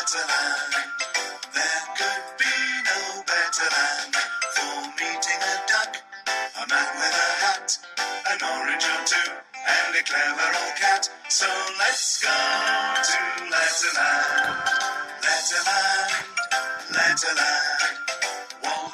better land. There could be no better land for meeting a duck, a man with a hat, an orange or two, and a clever old cat. So let's go to Letterland, Letterland, Letterland. Walt.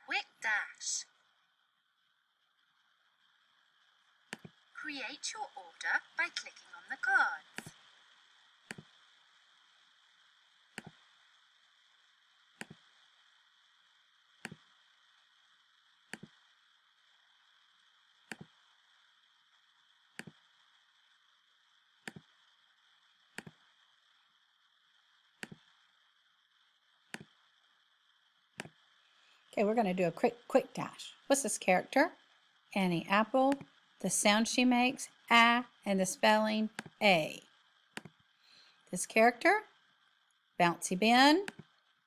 Quick Dash. Create your order by clicking on the cards. Okay, we're going to do a quick dash. What's this character? Annie Apple. The sound she makes, A, and the spelling, A. This character, Bouncy Ben.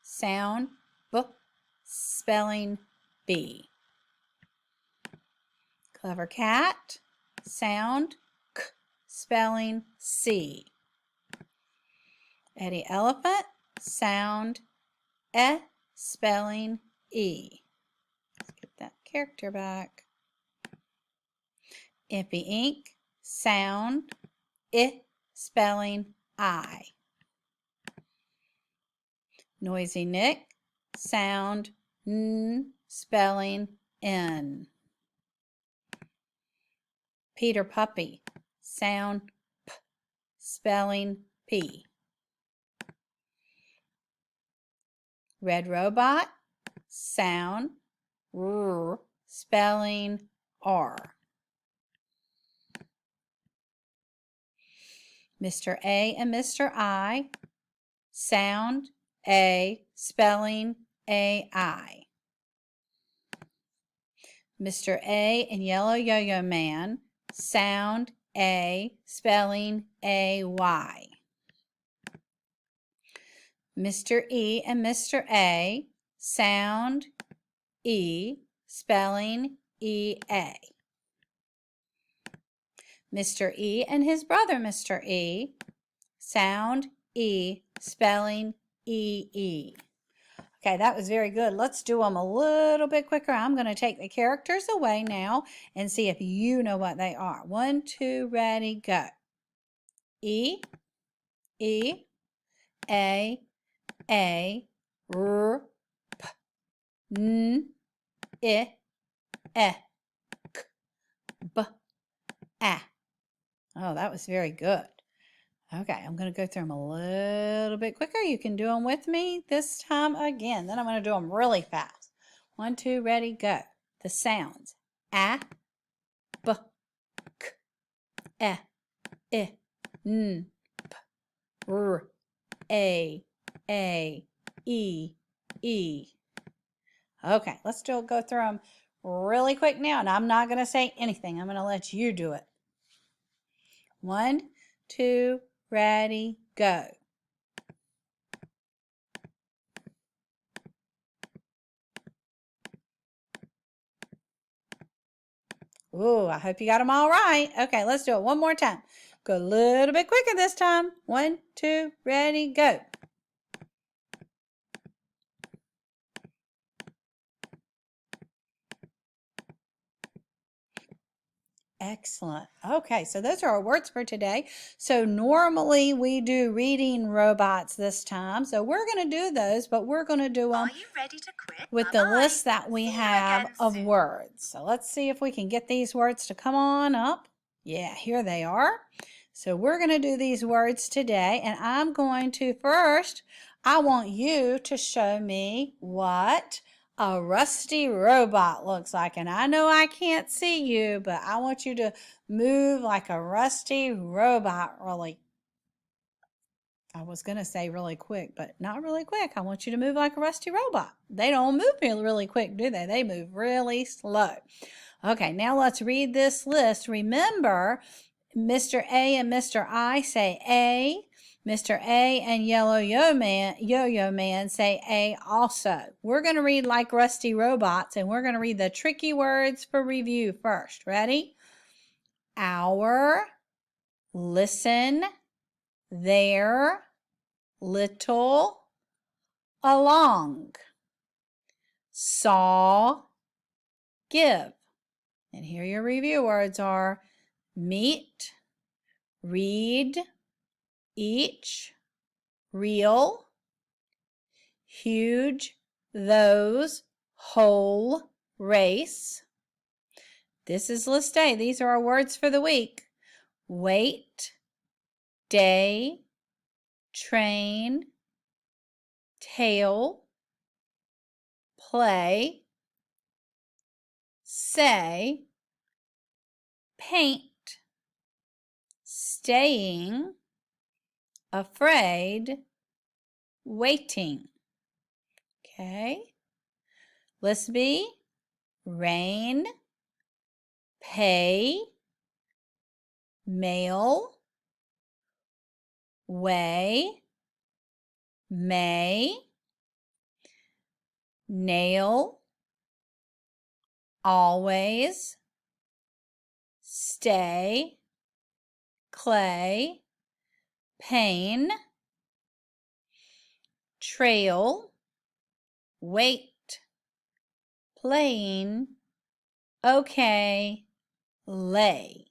Sound, B, spelling, B. Clever Cat. Sound, K, spelling, C. Eddie Elephant. Sound, E, spelling, E. Let's get that character back. Impy Ink, sound, I, spelling, I. Noisy Nick, sound, N, spelling, N. Peter Puppy, sound, P, spelling, P. Red Robot, sound, R, spelling, R. Mr. A and Mr. I, sound, A, spelling, A-I. Mr. A and Yellow Yo-Yo Man, sound, A, spelling, A-Y. Mr. E and Mr. A, sound, E, spelling, E-A. Mr. E and his brother Mr. E, sound, E, spelling, E-E. Okay, that was very good. Let's do them a little bit quicker. I'm going to take the characters away now and see if you know what they are. 1, 2, ready, go. E, E, A, R, P, N, I, E, K, B, A. Oh, that was very good. Okay, I'm going to go through them a little bit quicker. You can do them with me this time again. Then I'm going to do them really fast. 1, 2, ready, go. The sounds. A, B, K, E, I, N, P, R, A, E, E. Okay, let's go through them really quick now. And I'm not going to say anything. I'm going to let you do it. 1, 2, ready, go. Ooh, I hope you got them all right. Okay, let's do it one more time. Go a little bit quicker this time. 1, 2, ready, go. Excellent. Okay, so those are our words for today. So normally we do reading robots this time. So we're going to do those, but we're going to do them Are you ready to quit? with the list that we have of words. So let's see if we can get these words to come on up. Yeah, here they are. So we're going to do these words today, and I'm going to first, I want you to show me what a rusty robot looks like. And I know I can't see you, but I want you to move like a rusty robot really. I was going to say really quick, but not really quick. I want you to move like a rusty robot. They don't move really quick, do they? They move really slow. Okay, now let's read this list. Remember, Mr. A and Mr. I say A. Mr. A and Yellow Yo-Yo Man say A also. We're going to read like rusty robots, and we're going to read the tricky words for review first. Ready? Hour, listen, there, little, along. Saw, give. And here your review words are meet, read, each, real, huge, those, whole, race. This is list A. These are our words for the week. Wait, day, train, tail, play, say, paint, staying, afraid, waiting. Okay. List B, rain, pay, mail, way, may, nail, always, stay, clay, pain, trail, wait, playing, okay, lay.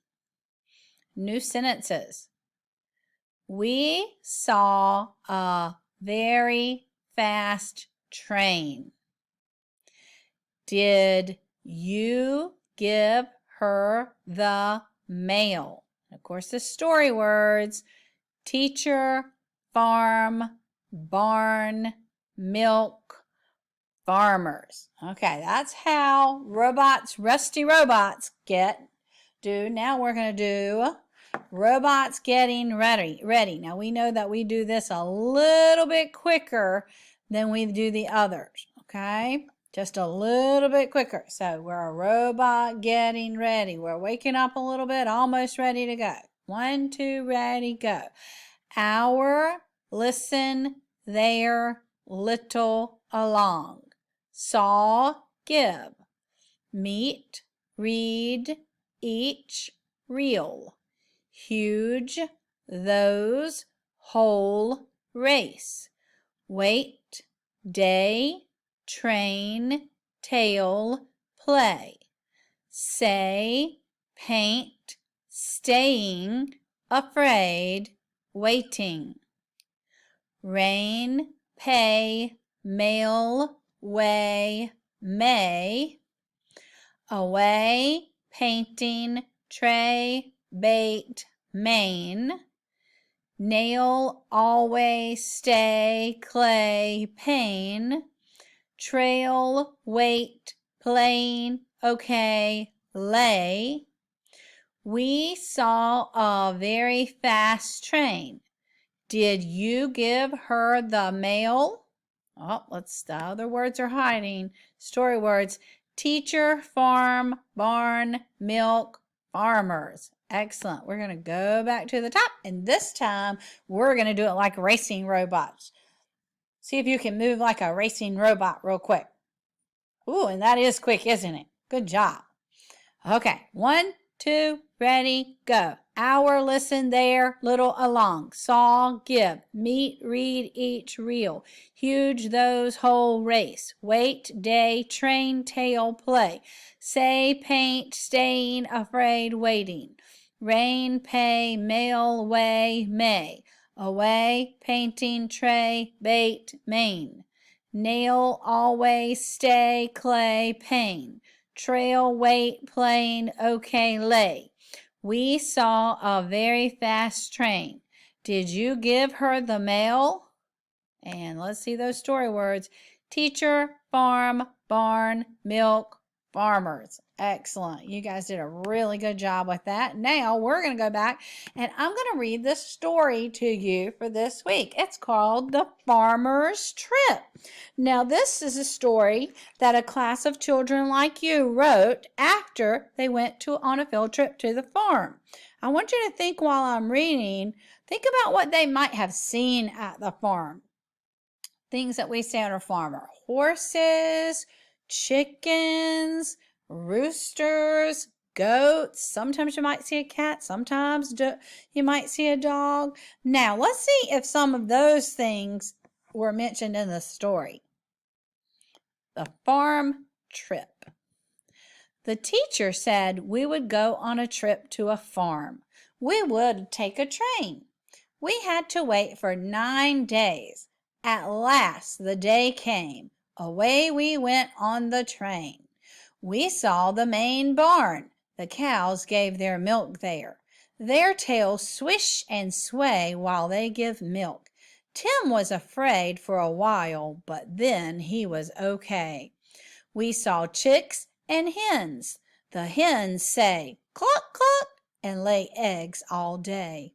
New sentences. We saw a very fast train. Did you give her the mail? Of course, the story words, teacher, farm, barn, milk, farmers. Okay, that's how robots, rusty robots do. Now we're going to do robots getting ready. Now we know that we do this a little bit quicker than we do the others. Okay, just a little bit quicker. So we're a robot getting ready. We're waking up a little bit, almost ready to go. 1, 2, ready, go. Our, listen, there, little, along. Saw, give. Meet, read, each, real. Huge, those, whole, race. Wait, day, train, tail, play. Say, paint, staying, afraid, waiting. Rain, pay, mail, way, may. Away, painting, tray, bait, main. Nail, always, stay, clay, pain. Trail, wait, playing, okay, lay. We saw a very fast train. Did you give her the mail? Oh, the other words are hiding. Story words. Teacher, farm, barn, milk, farmers. Excellent. We're going to go back to the top, and this time we're going to do it like racing robots. See if you can move like a racing robot real quick. Ooh, and that is quick, isn't it? Good job. Okay, 1, 2, ready, go. Our, listen, there, little, along. Saw, give. Meet, read, each, real. Huge, those, whole, race. Wait, day, train, tail, play. Say, paint, staying, afraid, waiting. Rain, pay, mail, way, may. Away, painting, tray, bait, main. Nail, always, stay, clay, pain. Trail, wait, plane, okay, lay. We saw a very fast train. Did you give her the mail? And let's see those story words. Teacher, farm, barn, milk, farmers. Excellent. You guys did a really good job with that. Now we're going to go back and I'm going to read the story to you for this week. It's called The Farmer's Trip. Now this is a story that a class of children like you wrote after they went on a field trip to the farm. I want you to think while I'm reading, think about what they might have seen at the farm. Things that we see on a farm are horses, chickens, roosters, goats. Sometimes you might see a cat. Sometimes you might see a dog. Now, let's see if some of those things were mentioned in the story. The farm trip. The teacher said we would go on a trip to a farm. We would take a train. We had to wait for 9 days. At last the day came. Away we went on the train. We saw the main barn. The cows gave their milk there. Their tails swish and sway while they give milk. Tim was afraid for a while, but then he was okay. We saw chicks and hens. The hens say, cluck, cluck, and lay eggs all day.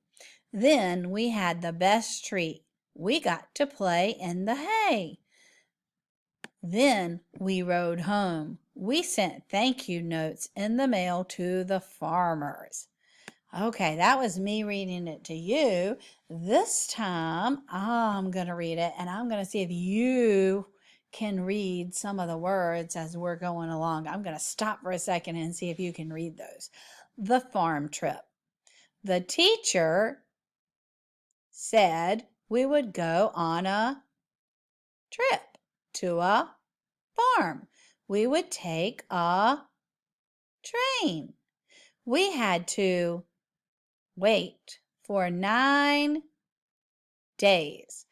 Then we had the best treat. We got to play in the hay. Then we rode home. We sent thank you notes in the mail to the farmers. Okay, that was me reading it to you. This time I'm going to read it, and I'm going to see if you can read some of the words as we're going along. I'm going to stop for a second and see if you can read those. The farm trip. The teacher said we would go on a trip to a farm. We would take a train. We had to wait for 9 days.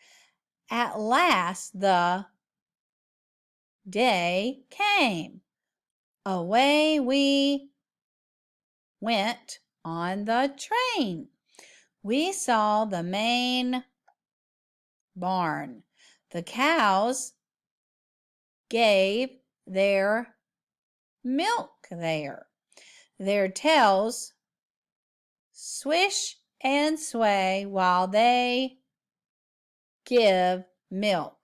At last the day came. Away we went on the train. We saw the main barn. The cows gave their milk there. Their tails swish and sway while they give milk.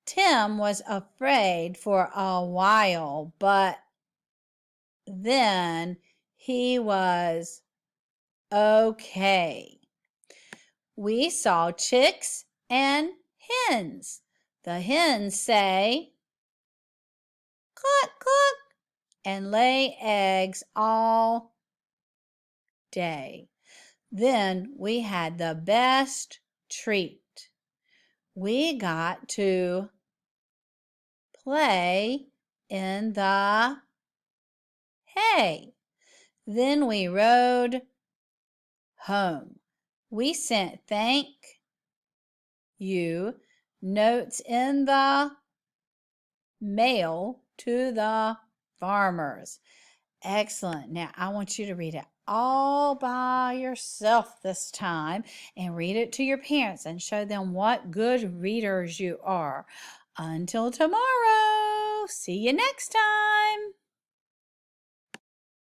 Tim was afraid for a while, but then he was okay. We saw chicks and hens. The hens say, cluck, cluck, and lay eggs all day. Then we had the best treat. We got to play in the hay. Then we rode home. We sent thank you notes in the mail to the farmers. Excellent. Now I want you to read it all by yourself this time and read it to your parents and show them what good readers you are. Until tomorrow, see you next time.